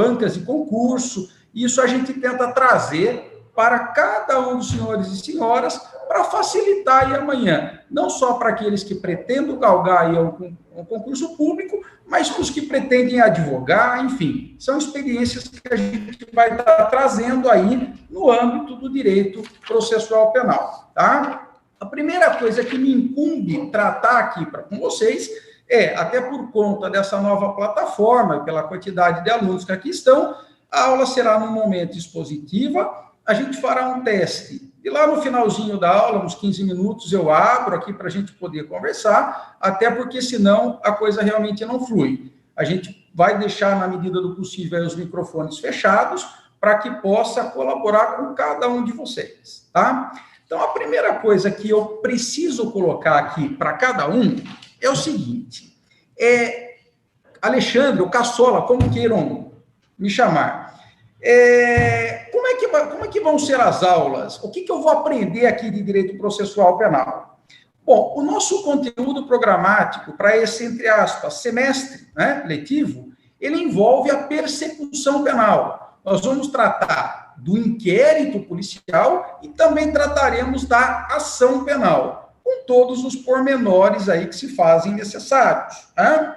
bancas de concurso. Isso a gente tenta trazer para cada um dos senhores e senhoras para facilitar aí amanhã, não só para aqueles que pretendem galgar aí um concurso público, mas para os que pretendem advogar, enfim, são experiências que a gente vai estar trazendo aí no âmbito do direito processual penal, tá? A primeira coisa que me incumbe tratar aqui com vocês até por conta dessa nova plataforma, pela quantidade de alunos que aqui estão, a aula será num momento expositiva, a gente fará um teste. E lá no finalzinho da aula, uns 15 minutos, eu abro aqui para a gente poder conversar, até porque senão a coisa realmente não flui. A gente vai deixar, na medida do possível, os microfones fechados, para que possa colaborar com cada um de vocês, tá? Então, a primeira coisa que eu preciso colocar aqui para cada um é o seguinte, Alexandre, ou Caçola, como queiram me chamar, como é que vão ser as aulas? O que eu vou aprender aqui de direito processual penal? Bom, o nosso conteúdo programático para esse, entre aspas, semestre, né, letivo, ele envolve a persecução penal. Nós vamos tratar do inquérito policial e também trataremos da ação penal, com todos os pormenores aí que se fazem necessários, né?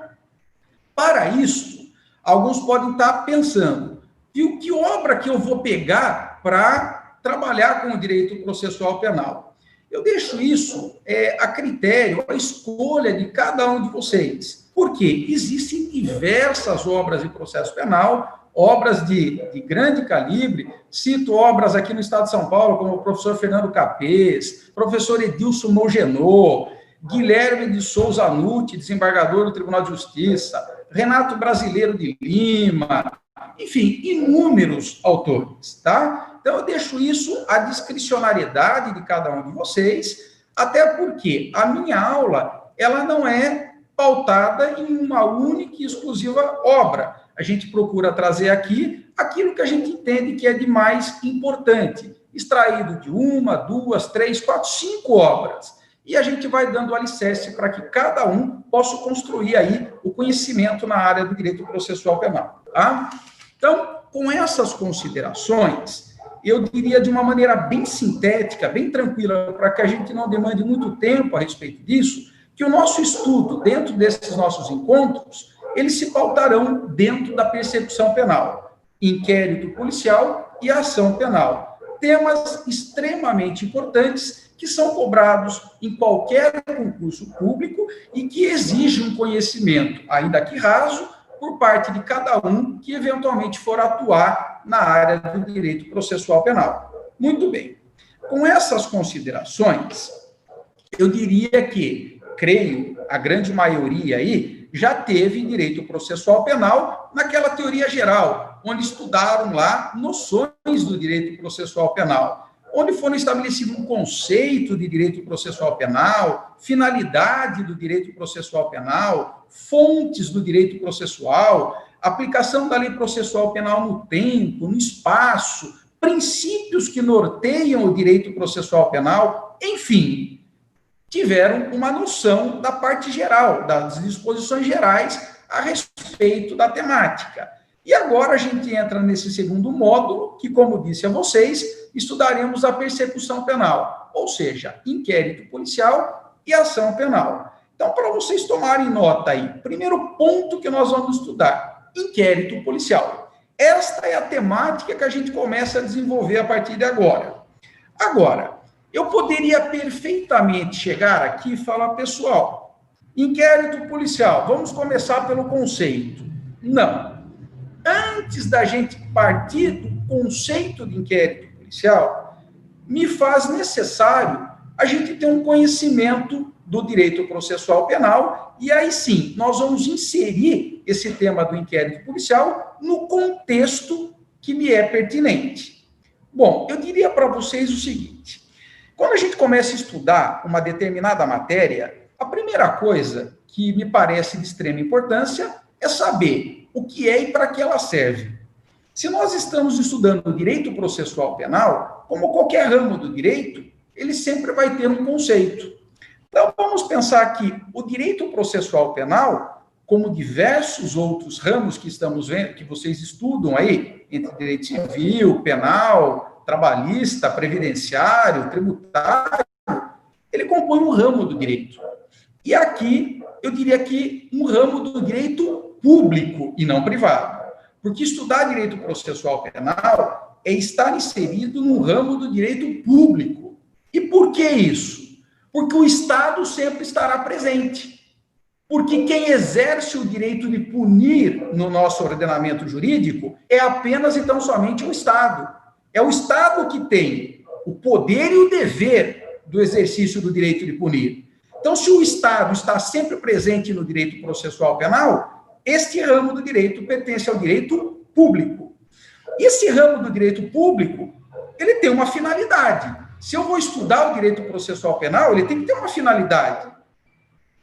Para isso, alguns podem estar pensando, e que obra que eu vou pegar para trabalhar com o direito processual penal? Eu deixo isso a critério, a escolha de cada um de vocês, porque existem diversas obras de processo penal, obras de grande calibre, cito obras aqui no estado de São Paulo, como o professor Fernando Capês, professor Edilson Mogenot, Guilherme de Souza Nutti, desembargador do Tribunal de Justiça, Renato Brasileiro de Lima, enfim, inúmeros autores, tá? Então, eu deixo isso à discricionariedade de cada um de vocês, até porque a minha aula, ela não é pautada em uma única e exclusiva obra. A gente procura trazer aqui aquilo que a gente entende que é de mais importante, extraído de 1, 2, 3, 4, 5 obras. E a gente vai dando alicerce para que cada um possa construir aí o conhecimento na área do direito processual penal, tá? Então, com essas considerações, eu diria de uma maneira bem sintética, bem tranquila, para que a gente não demande muito tempo a respeito disso, que o nosso estudo, dentro desses nossos encontros, eles se pautarão dentro da persecução penal, inquérito policial e ação penal. Temas extremamente importantes que são cobrados em qualquer concurso público e que exigem um conhecimento, ainda que raso, por parte de cada um que eventualmente for atuar na área do direito processual penal. Muito bem. Com essas considerações, eu diria que, creio, a grande maioria aí já teve direito processual penal naquela teoria geral, onde estudaram lá noções do direito processual penal, onde foram estabelecido um conceito de direito processual penal, finalidade do direito processual penal, fontes do direito processual, aplicação da lei processual penal no tempo, no espaço, princípios que norteiam o direito processual penal, enfim, tiveram uma noção da parte geral, das disposições gerais a respeito da temática. E agora a gente entra nesse segundo módulo, que, como disse a vocês, estudaremos a persecução penal, ou seja, inquérito policial e ação penal. Então, para vocês tomarem nota aí, primeiro ponto que nós vamos estudar, inquérito policial. Esta é a temática que a gente começa a desenvolver a partir de agora. Agora, eu poderia perfeitamente chegar aqui e falar, pessoal, inquérito policial, vamos começar pelo conceito. Não. Antes da gente partir do conceito de inquérito policial, me faz necessário a gente ter um conhecimento do direito processual penal, e aí sim, nós vamos inserir esse tema do inquérito policial no contexto que me é pertinente. Bom, eu diria para vocês o seguinte, quando a gente começa a estudar uma determinada matéria, a primeira coisa que me parece de extrema importância é saber o que é e para que ela serve. Se nós estamos estudando o direito processual penal, como qualquer ramo do direito, ele sempre vai ter um conceito. Então, vamos pensar que o direito processual penal como diversos outros ramos que estamos vendo, que vocês estudam aí, entre direito civil, penal, trabalhista, previdenciário, tributário, ele compõe um ramo do direito. E aqui, eu diria que um ramo do direito público e não privado. Porque estudar direito processual penal é estar inserido num ramo do direito público. E por que isso? Porque o Estado sempre estará presente. Porque quem exerce o direito de punir no nosso ordenamento jurídico é apenas e tão somente o Estado. É o Estado que tem o poder e o dever do exercício do direito de punir. Então, se o Estado está sempre presente no direito processual penal, este ramo do direito pertence ao direito público. Esse ramo do direito público, ele tem uma finalidade. Se eu vou estudar o direito processual penal, ele tem que ter uma finalidade.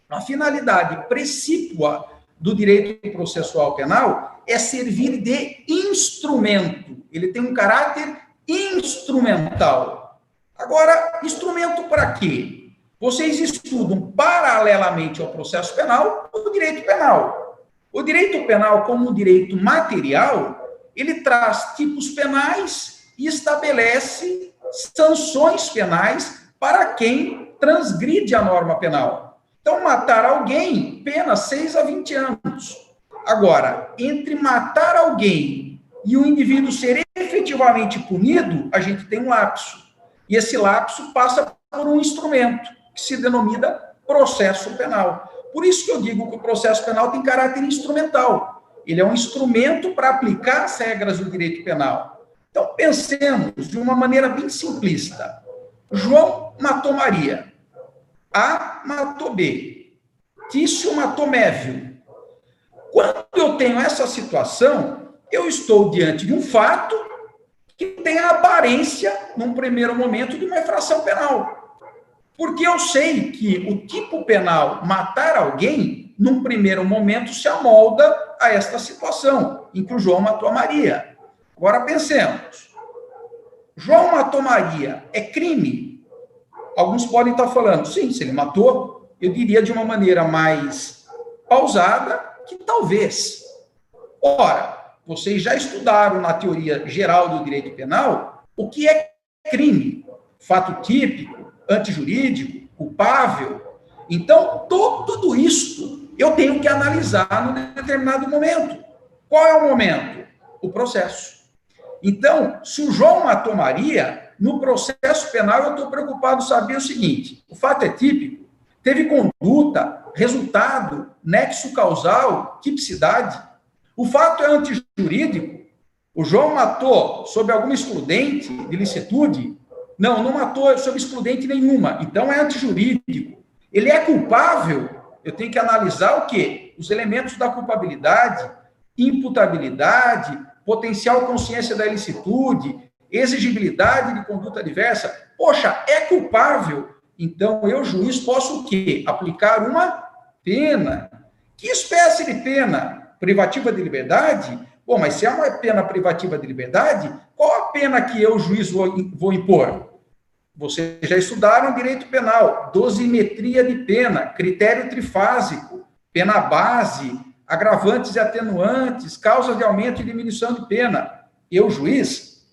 A finalidade precípua do direito processual penal é servir de instrumento. Ele tem um caráter instrumental. Agora, instrumento para quê? Vocês estudam paralelamente ao processo penal o direito penal. O direito penal, como um direito material, ele traz tipos penais e estabelece sanções penais para quem transgride a norma penal. Então, matar alguém, pena 6 a 20 anos. Agora, entre matar alguém e o indivíduo ser efetivamente punido, a gente tem um lapso. E esse lapso passa por um instrumento, que se denomina processo penal. Por isso que eu digo que o processo penal tem caráter instrumental. Ele é um instrumento para aplicar as regras do direito penal. Então, pensemos de uma maneira bem simplista. João matou Maria. A matou B. Tício matou Mévio. Quando eu tenho essa situação, eu estou diante de um fato que tem a aparência, num primeiro momento, de uma infração penal. Porque eu sei que o tipo penal matar alguém, num primeiro momento, se amolda a esta situação, em que o João matou a Maria. Agora pensemos. João matou Maria é crime? Alguns podem estar falando, sim, se ele matou, eu diria de uma maneira mais pausada, que talvez. Ora, vocês já estudaram na teoria geral do direito penal o que é crime? Fato típico, antijurídico, culpável. Então, tudo isso eu tenho que analisar num determinado momento. Qual é o momento? O processo. Então, se o João matou Maria, no processo penal eu estou preocupado em saber o seguinte: o fato é típico, teve conduta, resultado, nexo causal, tipicidade. O fato é antijurídico. O João matou sob alguma excludente de licitude? Não matou sob excludente nenhuma. Então é antijurídico. Ele é culpável? Eu tenho que analisar o quê? Os elementos da culpabilidade, imputabilidade, potencial consciência da ilicitude, exigibilidade de conduta adversa. Poxa, é culpável? Então eu, juiz, posso o quê? Aplicar uma pena. Que espécie de pena? Privativa de liberdade? Bom, mas se é uma pena privativa de liberdade, qual a pena que eu, juiz, vou impor? Vocês já estudaram direito penal, dosimetria de pena, critério trifásico, pena base, agravantes e atenuantes, causas de aumento e diminuição de pena. Eu, juiz,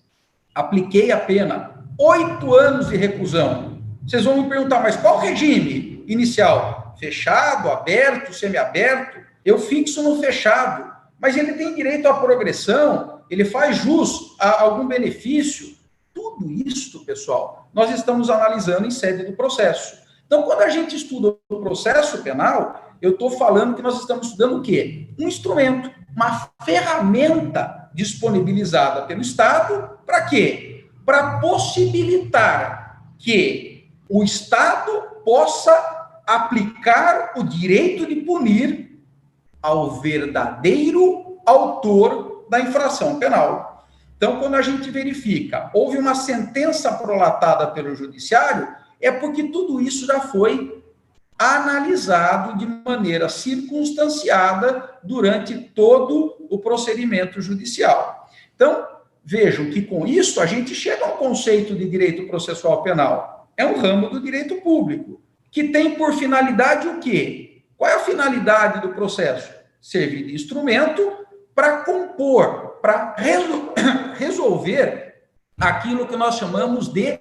apliquei a pena 8 anos de reclusão. Vocês vão me perguntar, mas qual regime inicial? Fechado, aberto, semiaberto? Eu fixo no fechado, mas ele tem direito à progressão, ele faz jus a algum benefício. Tudo isso, pessoal, nós estamos analisando em sede do processo. Então, quando a gente estuda o processo penal, eu estou falando que nós estamos estudando o quê? Um instrumento, uma ferramenta disponibilizada pelo Estado, para quê? Para possibilitar que o Estado possa aplicar o direito de punir ao verdadeiro autor da infração penal. Então, quando a gente verifica, houve uma sentença prolatada pelo judiciário, é porque tudo isso já foi analisado de maneira circunstanciada durante todo o procedimento judicial. Então, vejam que com isso a gente chega a um conceito de direito processual penal. É um ramo do direito público, que tem por finalidade o quê? Qual é a finalidade do processo? servir de instrumento para compor, para resolver aquilo que nós chamamos de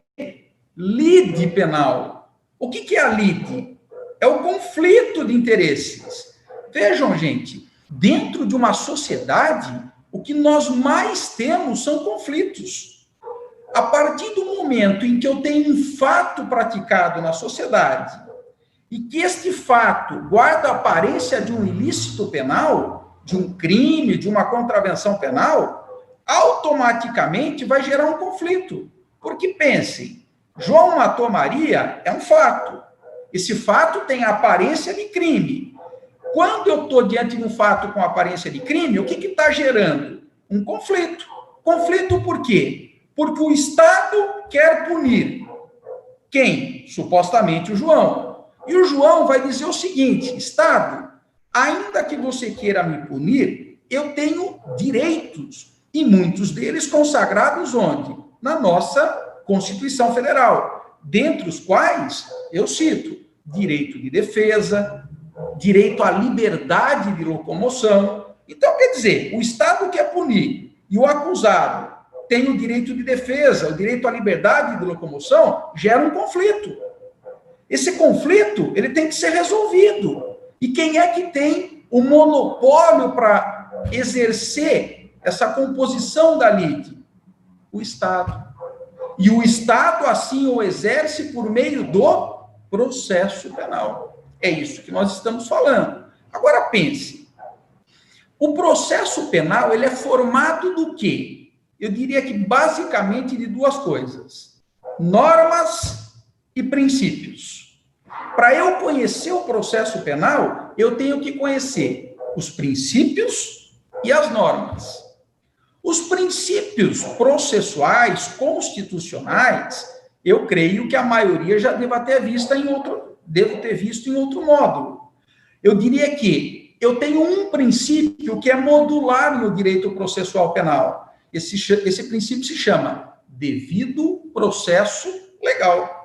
lide penal. O que é a lide? É o conflito de interesses. Vejam, gente, dentro de uma sociedade, o que nós mais temos são conflitos. A partir do momento em que eu tenho um fato praticado na sociedade e que este fato guarda a aparência de um ilícito penal, de um crime, de uma contravenção penal, automaticamente vai gerar um conflito. Porque pensem, João matou Maria é um fato. Esse fato tem a aparência de crime. Quando eu estou diante de um fato com aparência de crime, o que está gerando? Um conflito. Conflito por quê? Porque o Estado quer punir quem? Supostamente o João. E o João vai dizer o seguinte: Estado, ainda que você queira me punir, eu tenho direitos, e muitos deles consagrados onde? Na nossa Constituição Federal, dentre os quais eu cito direito de defesa, direito à liberdade de locomoção. Então, quer dizer, o Estado quer punir e o acusado tem o direito de defesa, o direito à liberdade de locomoção, gera um conflito. Esse conflito, ele tem que ser resolvido. E quem é que tem o monopólio para exercer essa composição da lide? O Estado. E o Estado, assim, o exerce por meio do processo penal. É isso que nós estamos falando. Agora, pense. O processo penal, ele é formado do quê? Eu diria que basicamente de duas coisas: normas e princípios. Para eu conhecer o processo penal, eu tenho que conhecer os princípios e as normas. Os princípios processuais, constitucionais, eu creio que a maioria já deva ter visto em outro módulo. Eu diria que eu tenho um princípio que é modular no direito processual penal. Esse princípio se chama devido processo legal.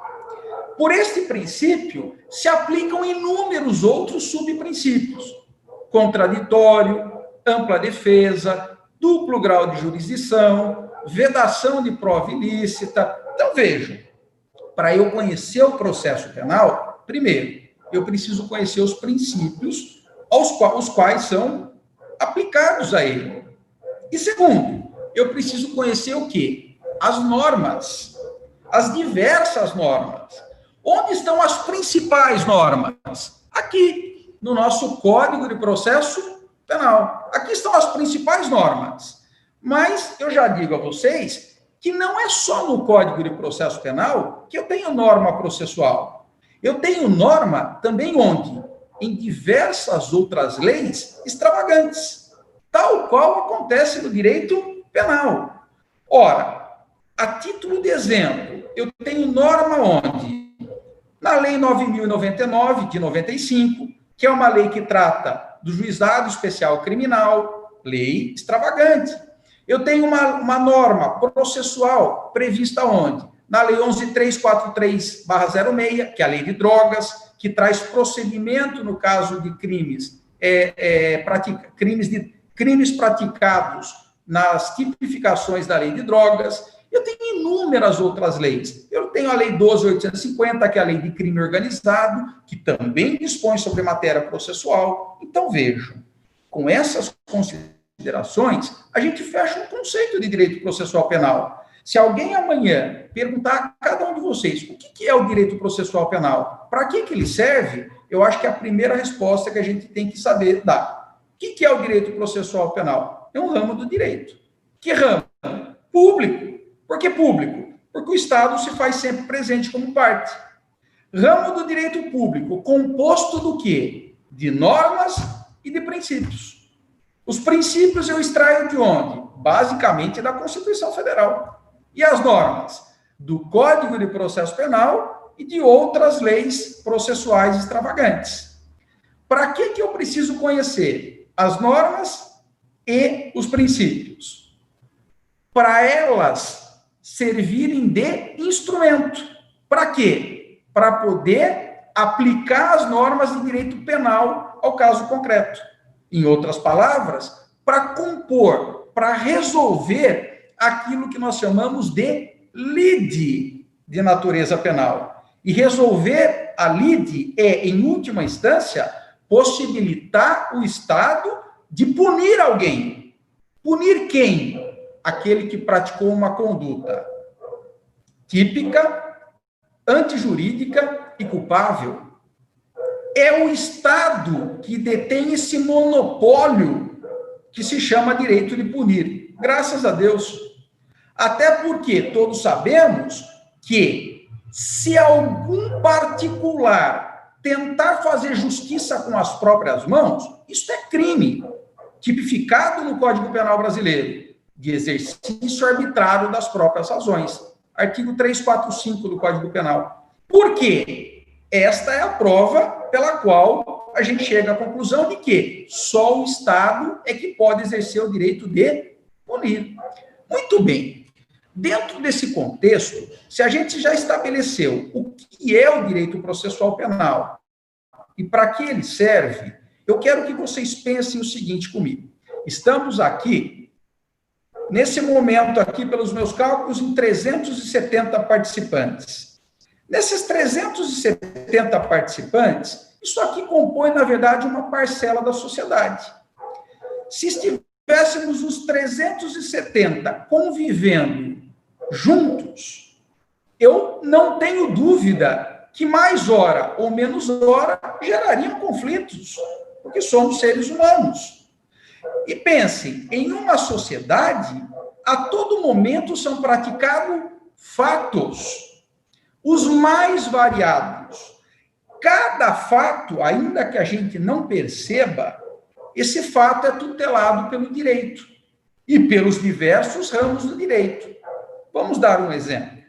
Por este princípio, se aplicam inúmeros outros subprincípios: contraditório, ampla defesa, duplo grau de jurisdição, vedação de prova ilícita. Então, vejam, para eu conhecer o processo penal, primeiro, eu preciso conhecer os princípios os quais são aplicados a ele. E segundo, eu preciso conhecer o quê? As normas, as diversas normas. Onde estão as principais normas? Aqui, no nosso Código de Processo Penal. Aqui estão as principais normas. Mas eu já digo a vocês que não é só no Código de Processo Penal que eu tenho norma processual. Eu tenho norma também onde? Em diversas outras leis extravagantes, tal qual acontece no direito penal. Ora, a título de exemplo, eu tenho norma onde? Na Lei 9.099, de 95, que é uma lei que trata do juizado especial criminal, lei extravagante. Eu tenho uma norma processual prevista onde? Na Lei 11.343/06, que é a Lei de Drogas, que traz procedimento no caso de crimes praticados nas tipificações da Lei de Drogas. Eu tenho inúmeras outras leis. Eu tenho a Lei 12.850, que é a Lei de Crime Organizado, que também dispõe sobre matéria processual. Então, vejam, com essas considerações, a gente fecha um conceito de direito processual penal. Se alguém amanhã perguntar a cada um de vocês o que é o direito processual penal, para que ele serve, eu acho que a primeira resposta que a gente tem que saber dar. O que é o direito processual penal? É um ramo do direito. Que ramo? Público. Por que público? Porque o Estado se faz sempre presente como parte. Ramo do direito público, composto do quê? De normas e de princípios. Os princípios eu extraio de onde? Basicamente da Constituição Federal. E as normas? Do Código de Processo Penal e de outras leis processuais extravagantes. Para que eu preciso conhecer as normas e os princípios? Para elas servirem de instrumento. Para quê? Para poder aplicar as normas de direito penal ao caso concreto. Em outras palavras, para compor, para resolver aquilo que nós chamamos de lide de natureza penal. E resolver a lide é, em última instância, possibilitar o Estado de punir alguém. Punir quem? Aquele que praticou uma conduta típica, antijurídica e culpável. É o Estado que detém esse monopólio que se chama direito de punir. Graças a Deus. Até porque todos sabemos que se algum particular tentar fazer justiça com as próprias mãos, isso é crime, tipificado no Código Penal brasileiro, de exercício arbitrário das próprias razões. Artigo 345 do Código Penal. Por quê? Esta é a prova pela qual a gente chega à conclusão de que só o Estado é que pode exercer o direito de punir. Muito bem. Dentro desse contexto, se a gente já estabeleceu o que é o direito processual penal e para que ele serve, eu quero que vocês pensem o seguinte comigo. Estamos aqui, nesse momento aqui, pelos meus cálculos, em 370 participantes. Nesses 370 participantes, isso aqui compõe, na verdade, uma parcela da sociedade. Se estivéssemos os 370 convivendo juntos, eu não tenho dúvida que mais hora ou menos hora gerariam conflitos, porque somos seres humanos. E pensem, em uma sociedade, a todo momento são praticados fatos, os mais variados. Cada fato, ainda que a gente não perceba, esse fato é tutelado pelo direito e pelos diversos ramos do direito. Vamos dar um exemplo.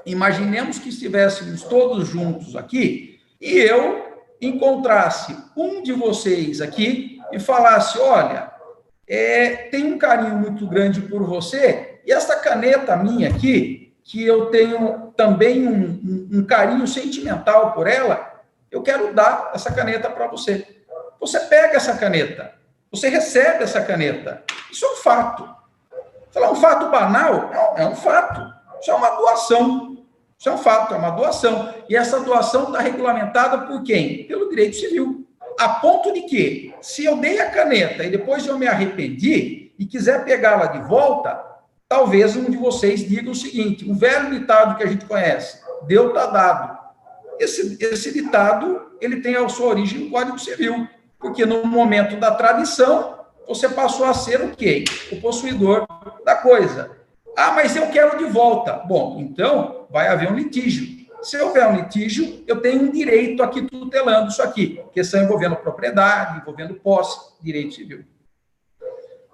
Imaginemos que estivéssemos todos juntos aqui e eu encontrasse um de vocês aqui e falasse, olha, tenho um carinho muito grande por você e essa caneta minha aqui, que eu tenho também um carinho sentimental por ela, eu quero dar essa caneta para você. Você pega essa caneta, você recebe essa caneta. Isso é um fato. Falar um fato banal? Não, é um fato. Isso é uma doação. Isso é um fato, é uma doação. E essa doação está regulamentada por quem? Pelo direito civil. A ponto de que, se eu dei a caneta e depois eu me arrependi e quiser pegá-la de volta, talvez um de vocês diga o seguinte, um velho ditado que a gente conhece, deu, tá dado. Esse ditado, ele tem a sua origem no Código Civil, porque no momento da tradição, você passou a ser o quê? O possuidor da coisa. Ah, mas eu quero de volta. Bom, então vai haver um litígio. Se houver um litígio, eu tenho um direito aqui tutelando isso aqui, questão envolvendo propriedade, envolvendo posse, direito civil.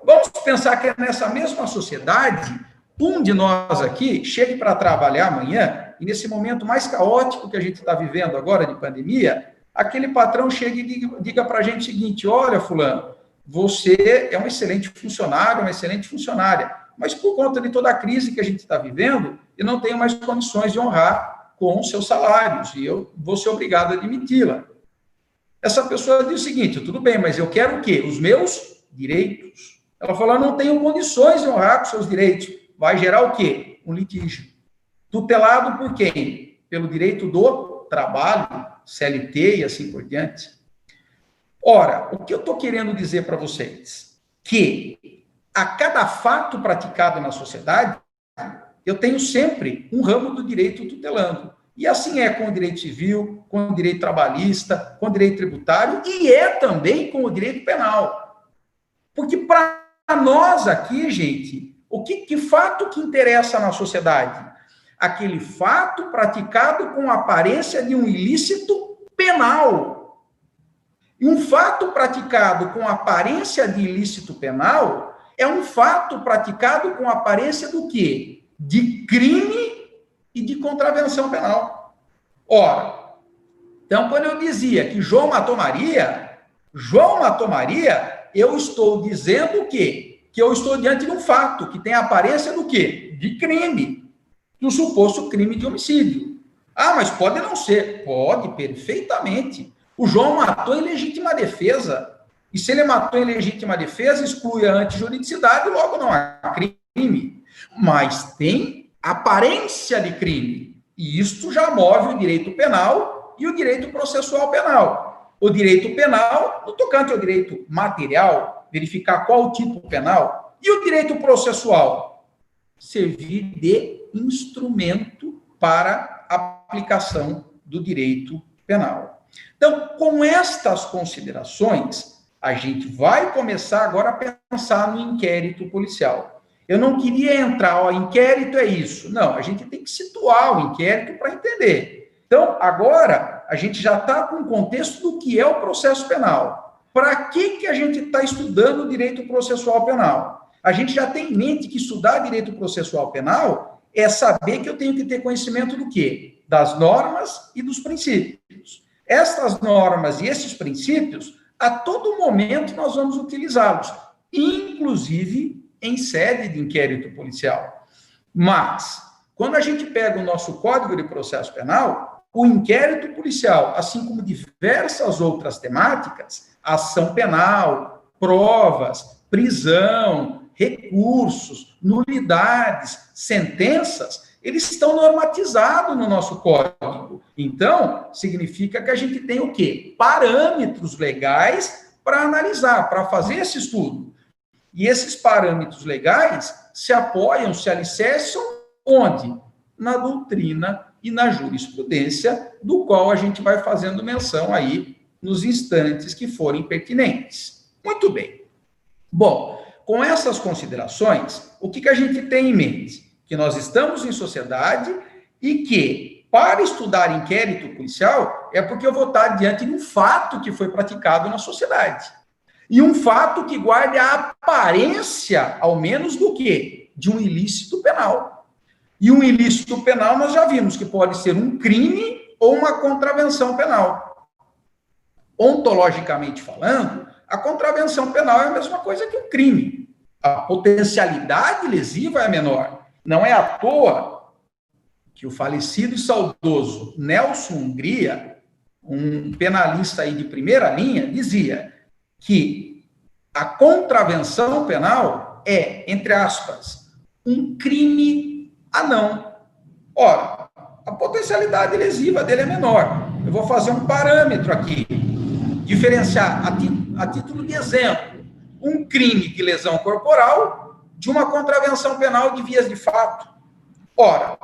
Vamos pensar que nessa mesma sociedade, um de nós aqui chegue para trabalhar amanhã, e nesse momento mais caótico que a gente está vivendo agora de pandemia, aquele patrão chega e diga para a gente o seguinte, olha, fulano, você é um excelente funcionário, uma excelente funcionária, mas por conta de toda a crise que a gente está vivendo, eu não tenho mais condições de honrar com os seus salários, e eu vou ser obrigado a admiti-la. Essa pessoa diz o seguinte, tudo bem, mas eu quero o quê? Os meus direitos. Ela falou, eu não tenho condições de honrar com seus direitos. Vai gerar o quê? Um litígio. Tutelado por quem? Pelo direito do trabalho, CLT e assim por diante. Ora, o que eu estou querendo dizer para vocês? Que a cada fato praticado na sociedade, eu tenho sempre um ramo do direito tutelando. E assim é com o direito civil, com o direito trabalhista, com o direito tributário e é também com o direito penal. Porque para nós aqui, gente, que fato que interessa na sociedade? Aquele fato praticado com a aparência de um ilícito penal. E um fato praticado com a aparência de ilícito penal é um fato praticado com a aparência do quê? De crime e de contravenção penal. Ora, então, quando eu dizia que João matou Maria, eu estou dizendo o quê? Que eu estou diante de um fato que tem a aparência do quê? De crime, do suposto crime de homicídio. Ah, mas pode não ser. Pode, perfeitamente. O João matou em legítima defesa. E se ele matou em legítima defesa, exclui a antijuridicidade, logo não há crime. Mas tem aparência de crime. E isto já move o direito penal e o direito processual penal. O direito penal, no tocante ao direito material, verificar qual o tipo penal, e o direito processual, servir de instrumento para a aplicação do direito penal. Então, com estas considerações, a gente vai começar agora a pensar no inquérito policial. Eu não queria entrar, ó, inquérito é isso. Não, a gente tem que situar o inquérito para entender. Então, agora, a gente já está com o contexto do que é o processo penal. Para que a gente está estudando o direito processual penal? A gente já tem em mente que estudar direito processual penal é saber que eu tenho que ter conhecimento do quê? Das normas e dos princípios. Estas normas e esses princípios, a todo momento nós vamos utilizá-los, inclusive em sede de inquérito policial. Mas, quando a gente pega o nosso Código de Processo Penal, o inquérito policial, assim como diversas outras temáticas, ação penal, provas, prisão, recursos, nulidades, sentenças, eles estão normatizados no nosso código. Então, significa que a gente tem o quê? Parâmetros legais para analisar, para fazer esse estudo. E esses parâmetros legais se apoiam, se alicerçam onde? Na doutrina e na jurisprudência, do qual a gente vai fazendo menção aí nos instantes que forem pertinentes. Muito bem. Bom, com essas considerações, o que a gente tem em mente? Que nós estamos em sociedade e que, para estudar inquérito policial, é porque eu vou estar diante de um fato que foi praticado na sociedade. E um fato que guarde a aparência, ao menos, do quê? De um ilícito penal. E um ilícito penal, nós já vimos que pode ser um crime ou uma contravenção penal. Ontologicamente falando, a contravenção penal é a mesma coisa que um crime. A potencialidade lesiva é menor. Não é à toa que o falecido e saudoso Nelson Hungria, um penalista aí de primeira linha, dizia que a contravenção penal é, entre aspas, um crime anão. Ora, a potencialidade lesiva dele é menor. Eu vou fazer um parâmetro aqui, diferenciar a título de exemplo, um crime de lesão corporal de uma contravenção penal de vias de fato. Ora,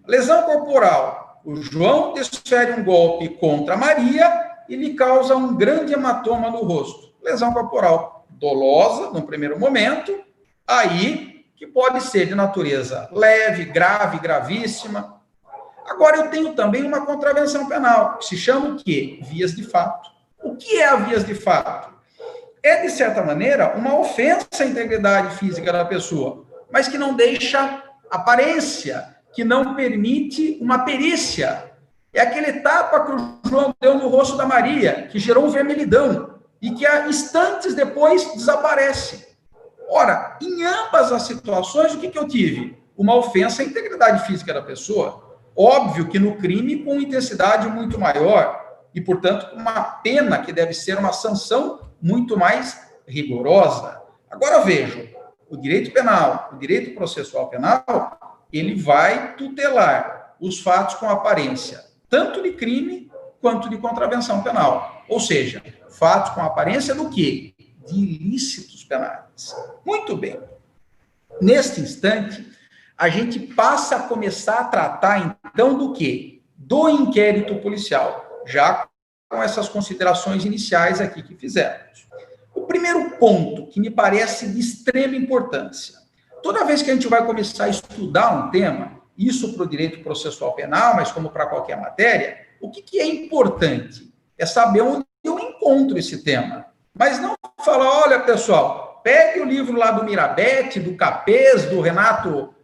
lesão corporal, o João desfere um golpe contra Maria e lhe causa um grande hematoma no rosto. Lesão corporal dolosa, no primeiro momento, aí que pode ser de natureza leve, grave, gravíssima. Agora eu tenho também uma contravenção penal, que se chama o quê? Vias de fato. O que é a vias de fato? É, de certa maneira, uma ofensa à integridade física da pessoa, mas que não deixa aparência, que não permite uma perícia. É aquele tapa que o João deu no rosto da Maria, que gerou um vermelhidão, e que instantes depois desaparece. Ora, em ambas as situações, o que eu tive? Uma ofensa à integridade física da pessoa. Óbvio que no crime com intensidade muito maior, e, portanto, com uma pena que deve ser uma sanção muito mais rigorosa. Agora, vejam, o direito penal, o direito processual penal, ele vai tutelar os fatos com aparência, tanto de crime quanto de contravenção penal. Ou seja, fatos com aparência do quê? De ilícitos penais. Muito bem. Neste instante, a gente passa a começar a tratar, então, do quê? Do inquérito policial, já com essas considerações iniciais aqui que fizemos. O primeiro ponto que me parece de extrema importância, toda vez que a gente vai começar a estudar um tema, isso para o direito processual penal, mas como para qualquer matéria, o que é importante? É saber onde eu encontro esse tema. Mas não falar, olha, pessoal, pegue o livro lá do Mirabete, do Capês, do Renato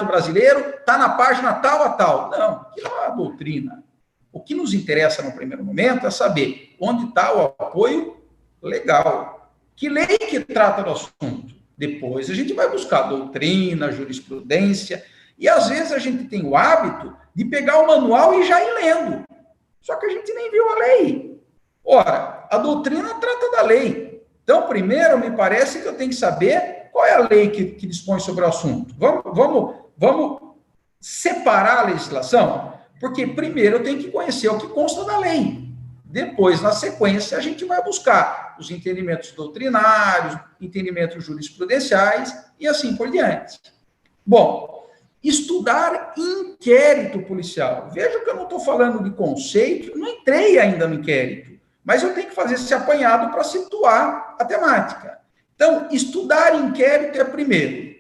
Brasileiro, está na página tal a tal. Não, aquilo é uma doutrina. O que nos interessa no primeiro momento é saber onde está o apoio legal. Que lei que trata do assunto? Depois a gente vai buscar doutrina, jurisprudência, e às vezes a gente tem o hábito de pegar o manual e já ir lendo. Só que a gente nem viu a lei. Ora, a doutrina trata da lei. Então, primeiro, me parece que eu tenho que saber qual é a lei que dispõe sobre o assunto. Vamos separar a legislação? Porque, primeiro, eu tenho que conhecer o que consta da lei. Depois, na sequência, a gente vai buscar os entendimentos doutrinários, entendimentos jurisprudenciais e assim por diante. Bom, estudar inquérito policial. Veja que eu não estou falando de conceito, não entrei ainda no inquérito, mas eu tenho que fazer esse apanhado para situar a temática. Então, estudar inquérito é primeiro,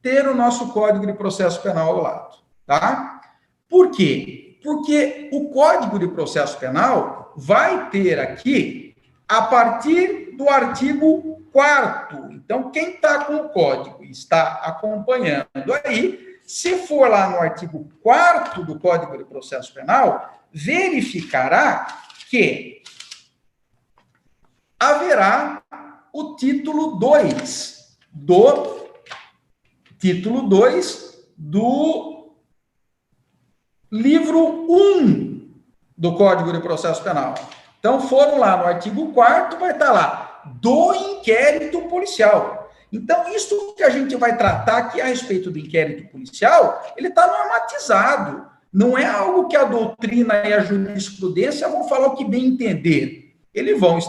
ter o nosso Código de Processo Penal ao lado, tá? Por quê? Porque o Código de Processo Penal vai ter aqui, a partir do artigo 4º. Então, quem está com o código e está acompanhando aí, se for lá no artigo 4º do Código de Processo Penal, verificará que haverá o título 2 do livro 1 do Código de Processo Penal. Então, foram lá no artigo 4º, vai estar lá, do inquérito policial. Então, isso que a gente vai tratar aqui a respeito do inquérito policial, ele está normatizado. Não é algo que a doutrina e a jurisprudência vão falar o que bem entender. Eles vão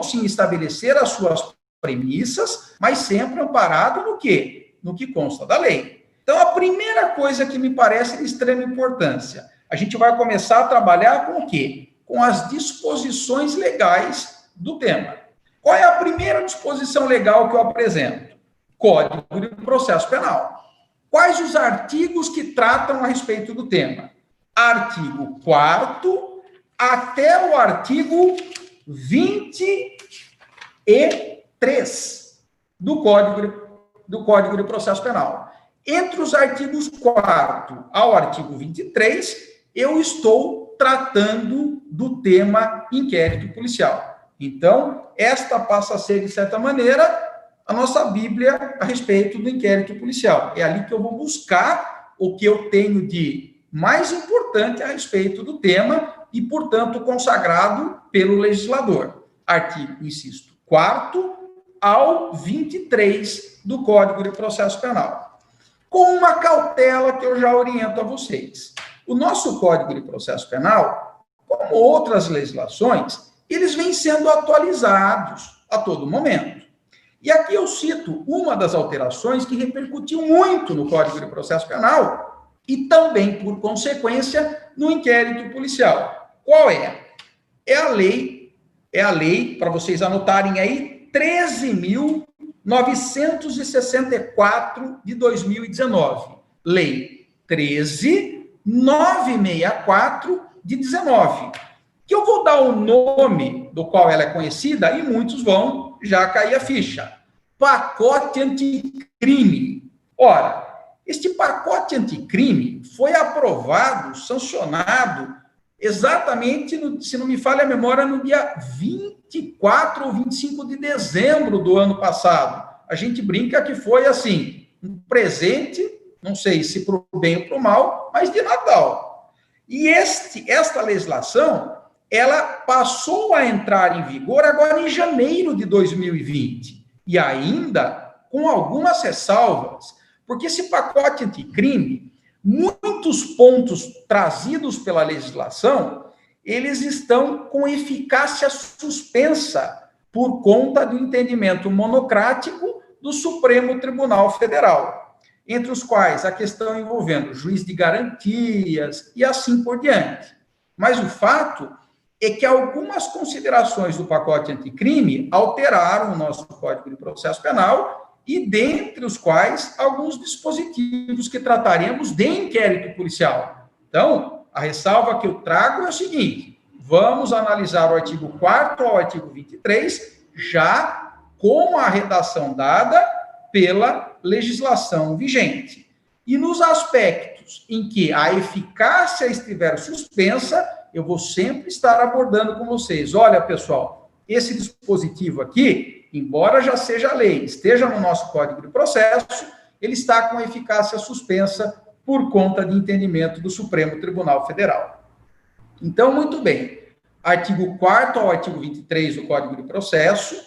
sim estabelecer as suas premissas, mas sempre amparado no quê? No que consta da lei. Então, a primeira coisa que me parece de extrema importância, a gente vai começar a trabalhar com o quê? Com as disposições legais do tema. Qual é a primeira disposição legal que eu apresento? Código de Processo Penal. Quais os artigos que tratam a respeito do tema? Artigo 4º até o artigo 23 do Código de Processo Penal. Entre os artigos 4º ao artigo 23, eu estou tratando do tema inquérito policial. Então, esta passa a ser, de certa maneira, a nossa Bíblia a respeito do inquérito policial. É ali que eu vou buscar o que eu tenho de mais importante a respeito do tema e, portanto, consagrado pelo legislador. Artigo, insisto, 4º ao 23 do Código de Processo Penal. Com uma cautela que eu já oriento a vocês. O nosso Código de Processo Penal, como outras legislações, eles vêm sendo atualizados a todo momento. E aqui eu cito uma das alterações que repercutiu muito no Código de Processo Penal e também, por consequência, no inquérito policial. Qual é? É a lei, para vocês anotarem aí, 13.964 de 2019. Lei 13.964 de 19. Que eu vou dar o nome do qual ela é conhecida e muitos vão já cair a ficha. Pacote anticrime. Ora, este pacote anticrime foi aprovado, sancionado, exatamente, se não me falha a memória, no dia 24 ou 25 de dezembro do ano passado. A gente brinca que foi, assim, um presente, não sei se para o bem ou para o mal, mas de Natal. E esta legislação, ela passou a entrar em vigor agora em janeiro de 2020. E ainda com algumas ressalvas, porque esse pacote anticrime, muitos pontos trazidos pela legislação, eles estão com eficácia suspensa por conta do entendimento monocrático do Supremo Tribunal Federal, entre os quais a questão envolvendo juiz de garantias e assim por diante. Mas o fato é que algumas considerações do pacote anticrime alteraram o nosso Código de Processo Penal e dentre os quais alguns dispositivos que trataremos de inquérito policial. Então, a ressalva que eu trago é o seguinte: vamos analisar o artigo 4º ao artigo 23, já com a redação dada pela legislação vigente. E nos aspectos em que a eficácia estiver suspensa, eu vou sempre estar abordando com vocês. Olha, pessoal, esse dispositivo aqui, embora já seja lei, esteja no nosso Código de Processo, ele está com eficácia suspensa por conta de entendimento do Supremo Tribunal Federal. Então, muito bem. Artigo 4º ao artigo 23 do Código de Processo,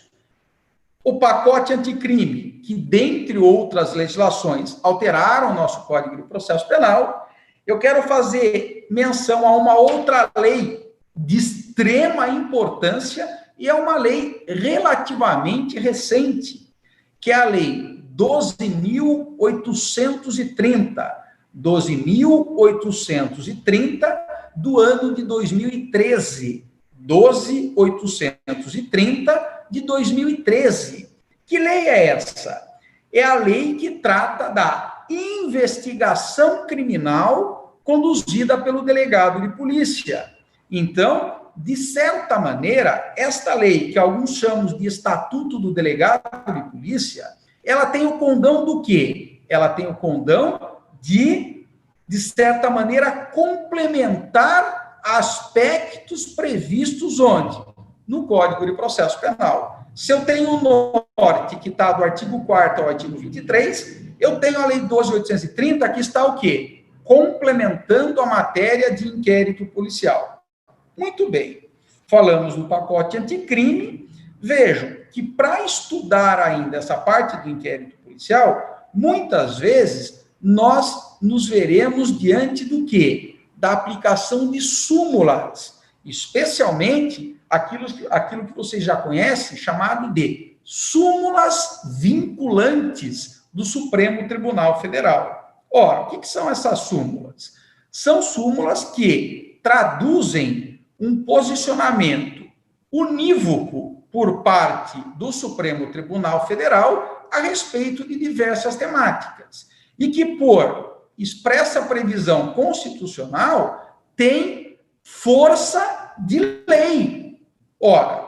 o pacote anticrime, que, dentre outras legislações, alteraram o nosso Código de Processo Penal. Eu quero fazer menção a uma outra lei de extrema importância, e é uma lei relativamente recente, que é a Lei 12.830 do ano de 2013. 12.830 de 2013. Que lei é essa? É a lei que trata da investigação criminal conduzida pelo delegado de polícia. Então, de certa maneira, esta lei, que alguns chamam de Estatuto do Delegado de Polícia, ela tem o condão do quê? Ela tem o condão de certa maneira, complementar aspectos previstos onde? No Código de Processo Penal. Se eu tenho o norte, que está do artigo 4º ao artigo 23, eu tenho a Lei 12.830, que está o quê? Complementando a matéria de inquérito policial. Muito bem. Falamos no pacote anticrime. Vejam que para estudar ainda essa parte do inquérito policial, muitas vezes nós nos veremos diante do quê? Da aplicação de súmulas, especialmente aquilo que vocês já conhecem, chamado de súmulas vinculantes do Supremo Tribunal Federal. Ora, o que são essas súmulas? São súmulas que traduzem um posicionamento unívoco por parte do Supremo Tribunal Federal a respeito de diversas temáticas. E que, por expressa previsão constitucional, tem força de lei. Ora,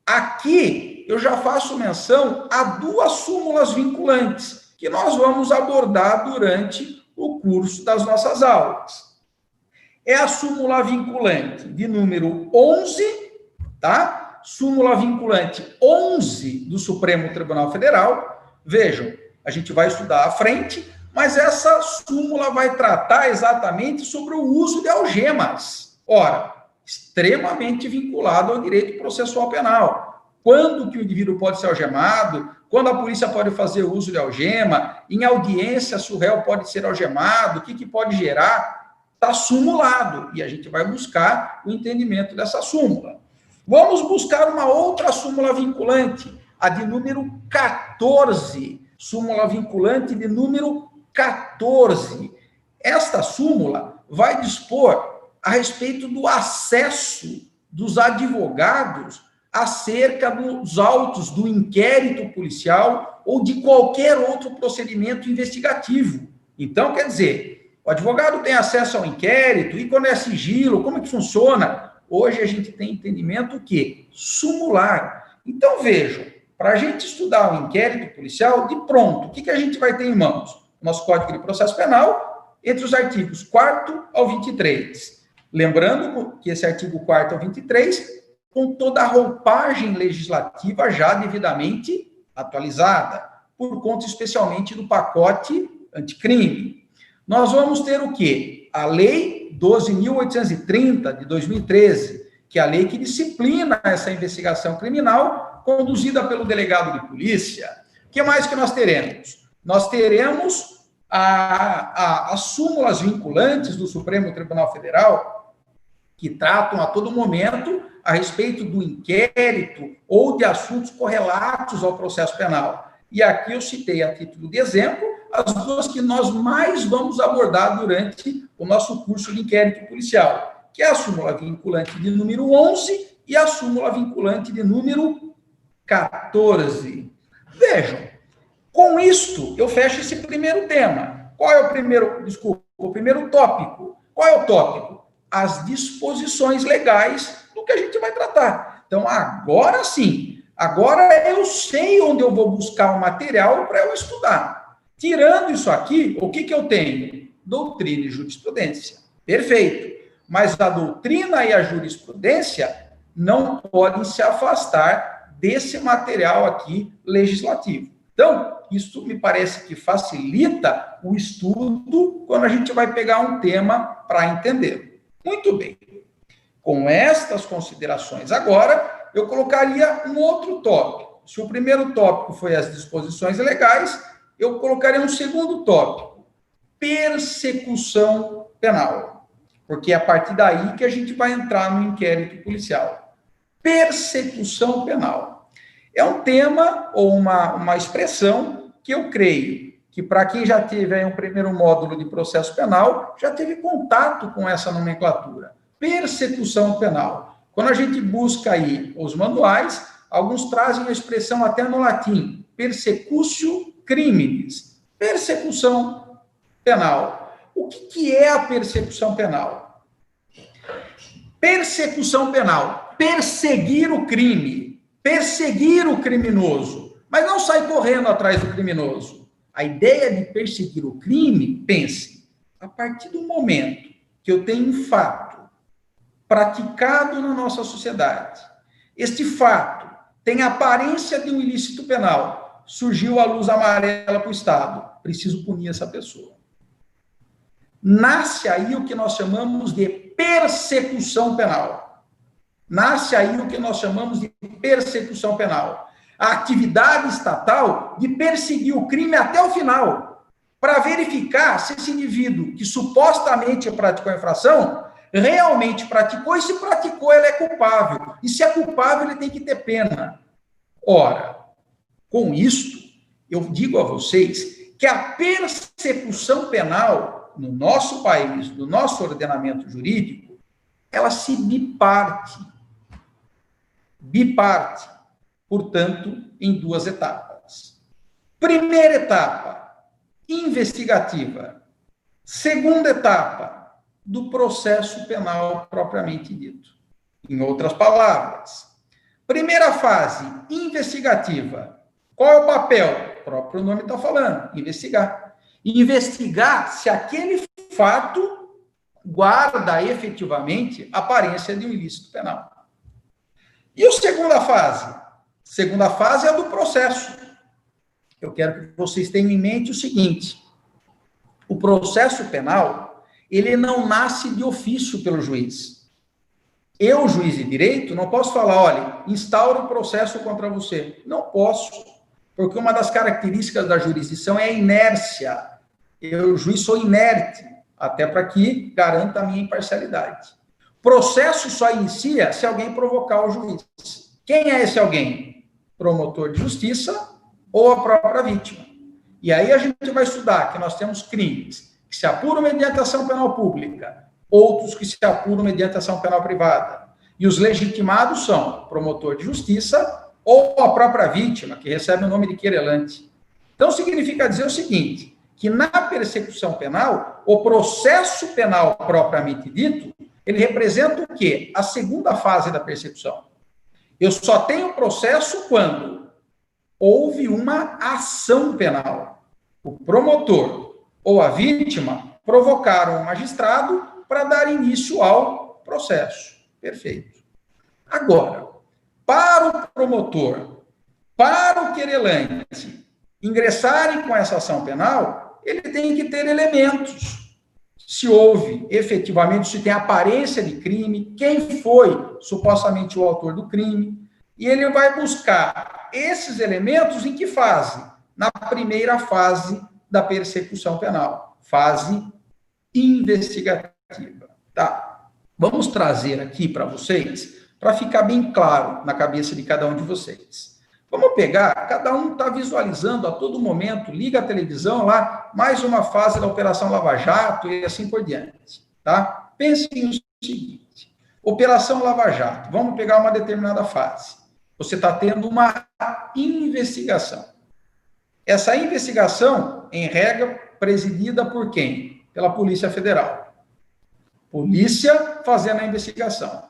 aqui eu já faço menção a duas súmulas vinculantes, que nós vamos abordar durante o curso das nossas aulas. É a súmula vinculante de número 11, tá? Súmula vinculante 11 do Supremo Tribunal Federal. Vejam, a gente vai estudar à frente, mas essa súmula vai tratar exatamente sobre o uso de algemas. Ora, extremamente vinculado ao direito processual penal. Quando que o indivíduo pode ser algemado, quando a polícia pode fazer uso de algema, em audiência se o réu pode ser algemado, o que pode gerar, está súmulado, e a gente vai buscar o entendimento dessa súmula. Vamos buscar uma outra súmula vinculante, a de número 14, súmula vinculante de número 14. Esta súmula vai dispor a respeito do acesso dos advogados acerca dos autos do inquérito policial ou de qualquer outro procedimento investigativo. Então, quer dizer, o advogado tem acesso ao inquérito, e quando é sigilo, como é que funciona? Hoje a gente tem entendimento o quê? Sumular. Então, vejam, para a gente estudar o inquérito policial, de pronto, o que a gente vai ter em mãos? Nosso Código de Processo Penal, entre os artigos 4º ao 23. Lembrando que esse artigo 4º ao 23, com toda a roupagem legislativa já devidamente atualizada, por conta especialmente do pacote anticrime. Nós vamos ter o quê? A Lei 12.830, de 2013, que é a lei que disciplina essa investigação criminal conduzida pelo delegado de polícia. O que mais que nós teremos? Nós teremos as súmulas vinculantes do Supremo Tribunal Federal, que tratam a todo momento a respeito do inquérito ou de assuntos correlatos ao processo penal. E aqui eu citei, a título de exemplo, as duas que nós mais vamos abordar durante o nosso curso de inquérito policial, que é a súmula vinculante de número 11 e a súmula vinculante de número 14. Vejam, com isto, eu fecho esse primeiro tema. Qual é o primeiro, o primeiro tópico? Qual é o tópico? As disposições legais do que a gente vai tratar. Então, agora sim, agora eu sei onde eu vou buscar o material para eu estudar. Tirando isso aqui, o que eu tenho? Doutrina e jurisprudência. Perfeito. Mas a doutrina e a jurisprudência não podem se afastar desse material aqui legislativo. Então, isso me parece que facilita o estudo quando a gente vai pegar um tema para entender. Muito bem. Com estas considerações agora, eu colocaria um outro tópico. se o primeiro tópico foi as disposições legais, eu colocaria um segundo tópico, persecução penal, porque é a partir daí que a gente vai entrar no inquérito policial. Persecução penal. É um tema ou uma expressão que eu creio que, para quem já teve aí um primeiro módulo de processo penal, já teve contato com essa nomenclatura. Persecução penal. Quando a gente busca aí os manuais, alguns trazem a expressão até no latim, persecutio criminis, persecução penal. O que é a persecução penal? Persecução penal, perseguir o crime, perseguir o criminoso, mas não sair correndo atrás do criminoso. A ideia de perseguir o crime, pense, a partir do momento que eu tenho um fato praticado na nossa sociedade, este fato tem a aparência de um ilícito penal, surgiu a luz amarela para o Estado, preciso punir essa pessoa. Nasce aí o que nós chamamos de persecução penal. Nasce aí o que nós chamamos de persecução penal. A atividade estatal de perseguir o crime até o final, para verificar se esse indivíduo que supostamente praticou a infração, realmente praticou, e se praticou, ele é culpável. E se é culpável, ele tem que ter pena. Ora, com isto, eu digo a vocês que a persecução penal no nosso país, no nosso ordenamento jurídico, ela se biparte. Biparte, portanto, em duas etapas. Primeira etapa, investigativa. Segunda etapa, do processo penal propriamente dito. Em outras palavras, primeira fase, investigativa. Qual é o papel? O próprio nome está falando, investigar. Investigar se aquele fato guarda efetivamente a aparência de um ilícito penal. E a segunda fase? Segunda fase é a do processo. Eu quero que vocês tenham em mente o seguinte: o processo penal, ele não nasce de ofício pelo juiz. Eu, juiz de direito, não posso falar, olha, instaura o processo contra você. Não posso, porque uma das características da jurisdição é a inércia. Eu, juiz, sou inerte, até para que garanta a minha imparcialidade. Processo só inicia se alguém provocar o juiz. Quem é esse alguém? Promotor de justiça ou a própria vítima. E aí a gente vai estudar que nós temos crimes que se apuram mediante ação penal pública, outros que se apuram mediante ação penal privada. E os legitimados são promotor de justiça ou a própria vítima, que recebe o nome de querelante. Então, significa dizer o seguinte, que na persecução penal, o processo penal propriamente dito, ele representa o quê? A segunda fase da persecução. Eu só tenho processo quando houve uma ação penal. O promotor ou a vítima provocaram o magistrado para dar início ao processo. Perfeito. Agora, para o promotor, para o querelante ingressarem com essa ação penal, ele tem que ter elementos. Se houve efetivamente, se tem aparência de crime, quem foi supostamente o autor do crime, e ele vai buscar esses elementos em que fase? Na primeira fase da persecução penal, fase investigativa. Tá? Vamos trazer aqui para vocês, para ficar bem claro na cabeça de cada um de vocês. Vamos pegar, cada um está visualizando a todo momento, liga a televisão lá, mais uma fase da Operação Lava Jato e assim por diante, tá? Pensem no seguinte, Operação Lava Jato, vamos pegar uma determinada fase. Você está tendo uma investigação. Essa investigação, em regra, presidida por quem? Pela Polícia Federal. Polícia fazendo a investigação.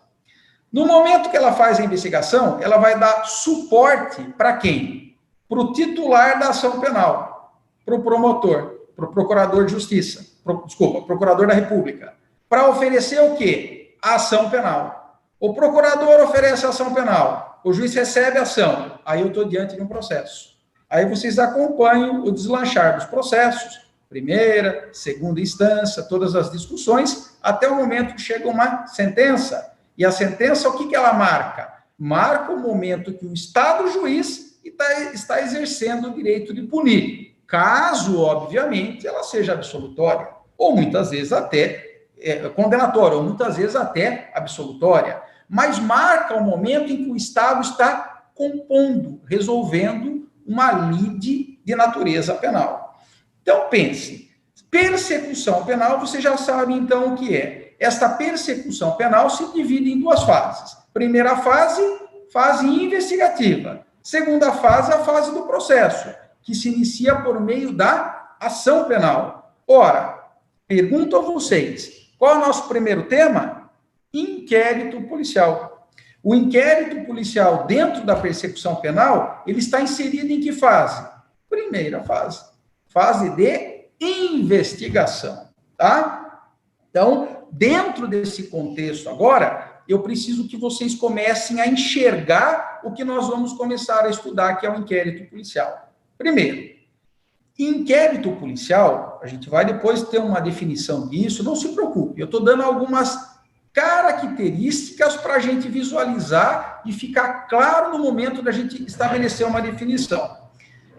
No momento que ela faz a investigação, ela vai dar suporte para quem? Para o titular da ação penal, para o promotor, para o procurador de justiça, procurador da República, para oferecer o quê? A ação penal. O procurador oferece a ação penal, o juiz recebe a ação, aí eu estou diante de um processo. Aí vocês acompanham o deslanchar dos processos, primeira, segunda instância, todas as discussões, até o momento que chega uma sentença. E a sentença, o que ela marca? Marca o momento que o Estado juiz e está exercendo o direito de punir, caso, obviamente, ela seja absolutória, ou muitas vezes até condenatória, ou muitas vezes até absolutória, mas marca o momento em que o Estado está compondo, resolvendo uma lide de natureza penal. Então, pense, persecução penal, você já sabe, então, o que é. Esta persecução penal se divide em duas fases. Primeira fase, fase investigativa. Segunda fase, a fase do processo, que se inicia por meio da ação penal. Ora, pergunto a vocês, qual é o nosso primeiro tema? Inquérito policial. O inquérito policial dentro da persecução penal, ele está inserido em que fase? Primeira fase. Fase de investigação, tá? Então, dentro desse contexto agora, eu preciso que vocês comecem a enxergar o que nós vamos começar a estudar, que é o inquérito policial. Primeiro, inquérito policial, a gente vai depois ter uma definição disso, não se preocupe, eu estou dando algumas características para a gente visualizar e ficar claro no momento da gente estabelecer uma definição.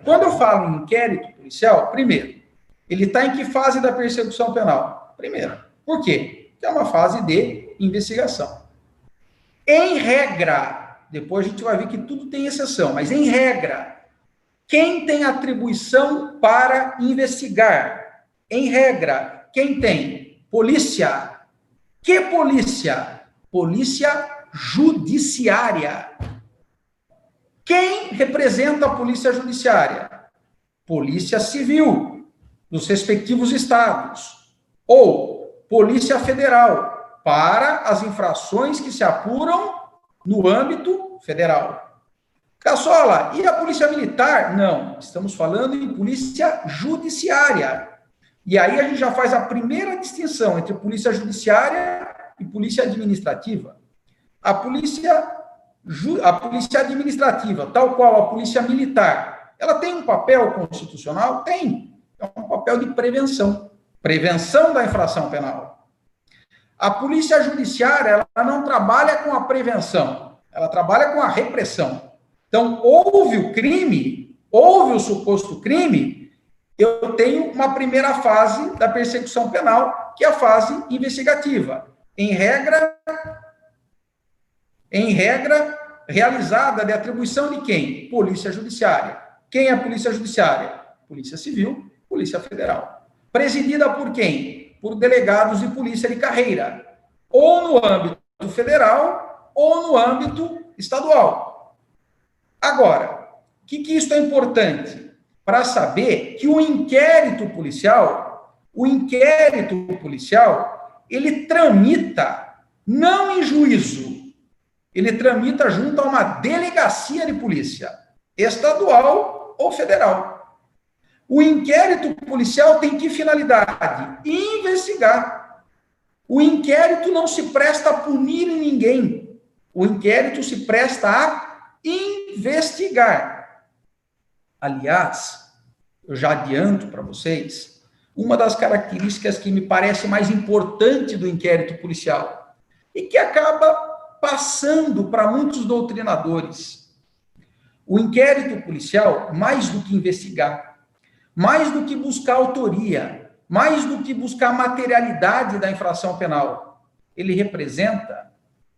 Quando eu falo em inquérito policial, primeiro, ele está em que fase da persecução penal? Primeiro. Por quê? Porque é uma fase de investigação. Em regra, depois a gente vai ver que tudo tem exceção, mas em regra, quem tem atribuição para investigar? Em regra, quem tem? Polícia. Que polícia? Polícia judiciária. Quem representa a polícia judiciária? Polícia civil, dos respectivos estados. Ou Polícia Federal, para as infrações que se apuram no âmbito federal. Caçola, e a Polícia Militar? Não, estamos falando em Polícia Judiciária. E aí a gente já faz a primeira distinção entre Polícia Judiciária e Polícia Administrativa. A polícia Administrativa, tal qual a Polícia Militar, ela tem um papel constitucional? Tem. É um papel de prevenção. Prevenção da infração penal. A Polícia Judiciária, ela não trabalha com a prevenção, ela trabalha com a repressão. Então, houve o crime, houve o suposto crime, eu tenho uma primeira fase da persecução penal, que é a fase investigativa. Em regra, realizada de atribuição de quem? Polícia Judiciária. Quem é a Polícia Judiciária? Polícia Civil, Polícia Federal. Presidida por quem? Por delegados de polícia de carreira, ou no âmbito federal, ou no âmbito estadual. Agora, o que isso é importante? Para saber que o inquérito policial, ele tramita não em juízo, ele tramita junto a uma delegacia de polícia, estadual ou federal. O inquérito policial tem que finalidade? Investigar. O inquérito não se presta a punir ninguém. O inquérito se presta a investigar. Aliás, eu já adianto para vocês, uma das características que me parece mais importante do inquérito policial e que acaba passando para muitos doutrinadores. O inquérito policial, mais do que investigar, mais do que buscar autoria, mais do que buscar materialidade da infração penal, ele representa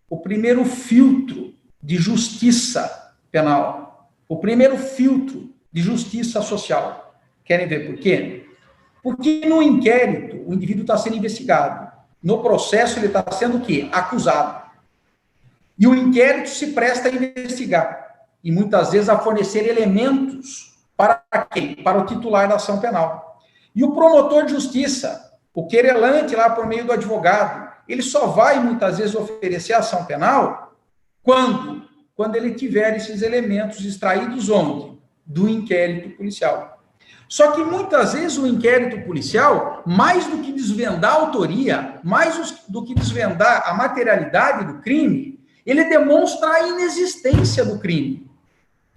o primeiro filtro de justiça penal, o primeiro filtro de justiça social. Querem ver por quê? Porque no inquérito, o indivíduo está sendo investigado. No processo, ele está sendo o quê? Acusado. E o inquérito se presta a investigar. E muitas vezes a fornecer elementos para quem? Para o titular da ação penal. E o promotor de justiça, o querelante lá por meio do advogado, ele só vai muitas vezes oferecer a ação penal quando ele tiver esses elementos extraídos onde? Do inquérito policial. Só que muitas vezes o inquérito policial, mais do que desvendar a autoria, mais do que desvendar a materialidade do crime, ele demonstra a inexistência do crime.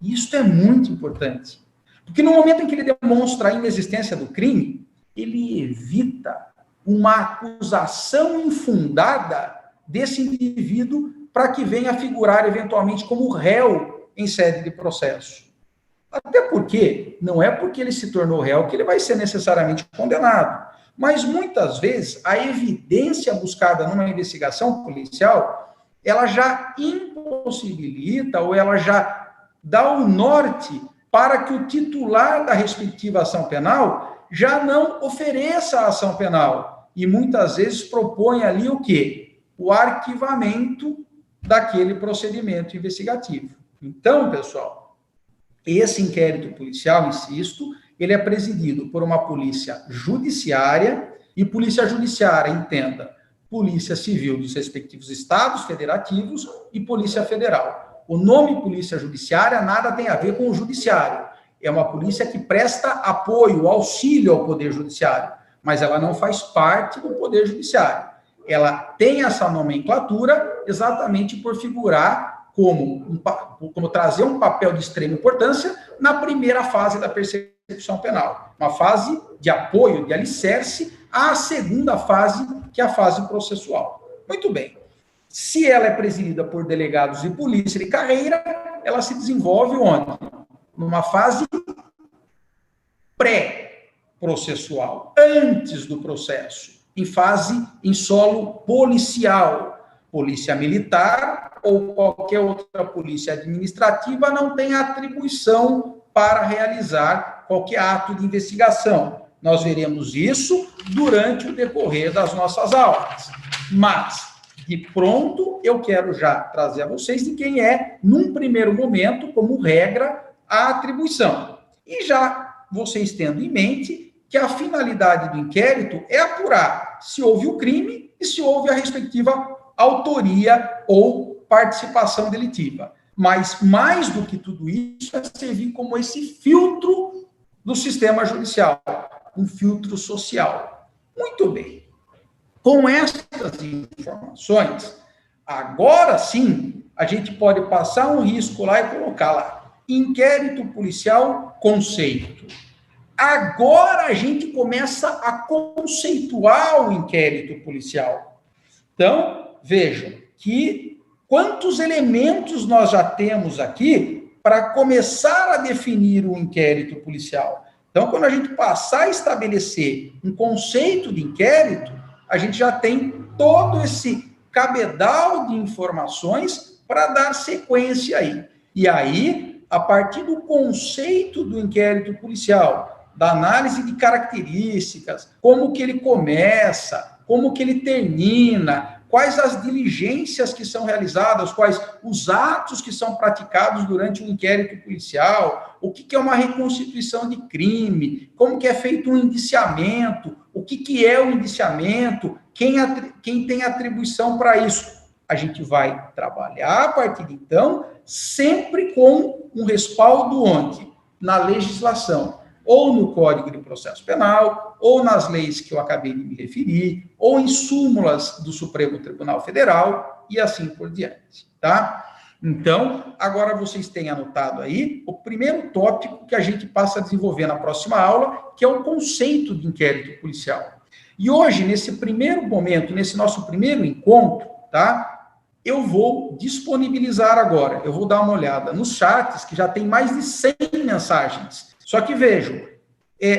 Isso é muito importante. Porque no momento em que ele demonstra a inexistência do crime, ele evita uma acusação infundada desse indivíduo para que venha figurar eventualmente como réu em sede de processo. Até porque não é porque ele se tornou réu que ele vai ser necessariamente condenado. Mas muitas vezes a evidência buscada numa investigação policial, ela já impossibilita ou ela já dá o norte para que o titular da respectiva ação penal já não ofereça a ação penal. E muitas vezes propõe ali o quê? O arquivamento daquele procedimento investigativo. Então, pessoal, esse inquérito policial, insisto, ele é presidido por uma polícia judiciária, e polícia judiciária, entenda, polícia civil dos respectivos estados federativos e polícia federal. O nome polícia judiciária nada tem a ver com o judiciário. É uma polícia que presta apoio, auxílio ao poder judiciário, mas ela não faz parte do poder judiciário. Ela tem essa nomenclatura exatamente por figurar como trazer um papel de extrema importância na primeira fase da persecução penal. Uma fase de apoio, de alicerce, à segunda fase, que é a fase processual. Muito bem. Se ela é presidida por delegados de polícia de carreira, ela se desenvolve onde? Numa fase pré-processual, antes do processo, em solo policial. Polícia militar ou qualquer outra polícia administrativa não tem atribuição para realizar qualquer ato de investigação. Nós veremos isso durante o decorrer das nossas aulas. Mas, de pronto, eu quero já trazer a vocês de quem é, num primeiro momento, como regra, a atribuição. E já vocês tendo em mente que a finalidade do inquérito é apurar se houve o crime e se houve a respectiva autoria ou participação delitiva. Mas, mais do que tudo isso, é servir como esse filtro do sistema judicial, um filtro social. Muito bem. Com estas informações, agora sim, a gente pode passar um risco lá e colocar lá, inquérito policial, conceito. Agora a gente começa a conceituar o inquérito policial. Então, vejam que quantos elementos nós já temos aqui para começar a definir o inquérito policial. Então, quando a gente passar a estabelecer um conceito de inquérito, a gente já tem todo esse cabedal de informações para dar sequência aí. E aí, a partir do conceito do inquérito policial, da análise de características, como que ele começa, como que ele termina, quais as diligências que são realizadas, quais os atos que são praticados durante o inquérito policial, o que é uma reconstituição de crime, como que é feito um indiciamento, o que é o indiciamento, quem tem atribuição para isso. A gente vai trabalhar a partir de então, sempre com um respaldo onde? Na legislação, ou no Código de Processo Penal, ou nas leis que eu acabei de me referir, ou em súmulas do Supremo Tribunal Federal, e assim por diante, tá? Então, agora vocês têm anotado aí o primeiro tópico que a gente passa a desenvolver na próxima aula, que é o conceito de inquérito policial. E hoje, nesse primeiro momento, nesse nosso primeiro encontro, tá? Eu vou disponibilizar agora, eu vou dar uma olhada nos chats, que já tem mais de 100 mensagens. Só que vejam,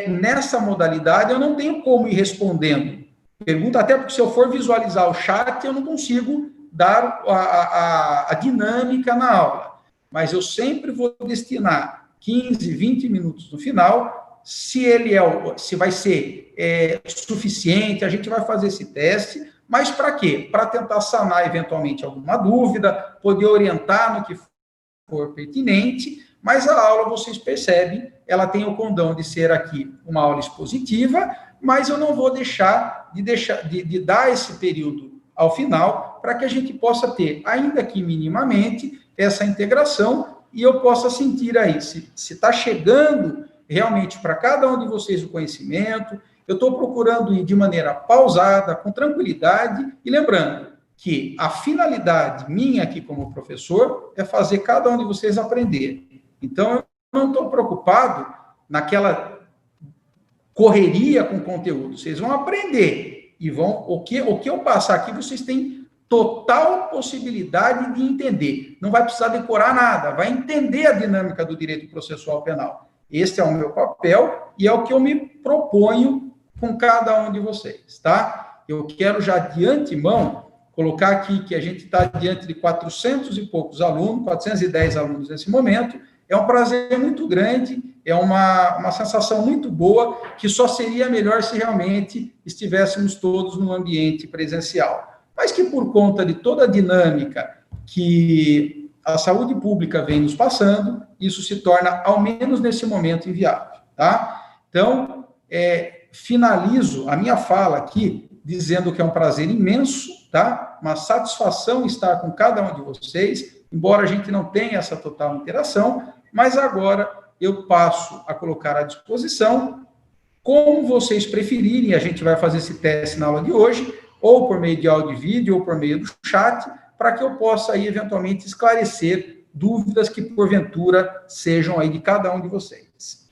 nessa modalidade eu não tenho como ir respondendo pergunta, até porque se eu for visualizar o chat, eu não consigo dar a dinâmica na aula. Mas eu sempre vou destinar 15, 20 minutos no final, se vai ser suficiente, a gente vai fazer esse teste, mas para quê? Para tentar sanar eventualmente alguma dúvida, poder orientar no que for pertinente, mas a aula, vocês percebem, ela tem o condão de ser aqui uma aula expositiva, mas eu não vou deixar de dar esse período ao final, para que a gente possa ter, ainda que minimamente, essa integração, e eu possa sentir aí, se está chegando realmente para cada um de vocês o conhecimento. Eu estou procurando ir de maneira pausada, com tranquilidade, e lembrando que a finalidade minha aqui como professor é fazer cada um de vocês aprender. Então, eu não estou preocupado naquela correria com conteúdo. Vocês vão aprender e o que eu passar aqui, vocês têm total possibilidade de entender. Não vai precisar decorar nada, vai entender a dinâmica do direito processual penal. Esse é o meu papel e é o que eu me proponho com cada um de vocês, tá? Eu quero já de antemão colocar aqui que a gente está diante de 400 e poucos alunos, 410 alunos nesse momento. É um prazer muito grande, é uma sensação muito boa, que só seria melhor se realmente estivéssemos todos no ambiente presencial. Mas que por conta de toda a dinâmica que a saúde pública vem nos passando, isso se torna, ao menos nesse momento, inviável, tá? Então, finalizo a minha fala aqui, dizendo que é um prazer imenso, tá? Uma satisfação estar com cada um de vocês, embora a gente não tenha essa total interação, mas agora eu passo a colocar à disposição, como vocês preferirem, a gente vai fazer esse teste na aula de hoje, ou por meio de áudio e vídeo, ou por meio do chat, para que eu possa aí, eventualmente, esclarecer dúvidas que, porventura, sejam aí de cada um de vocês.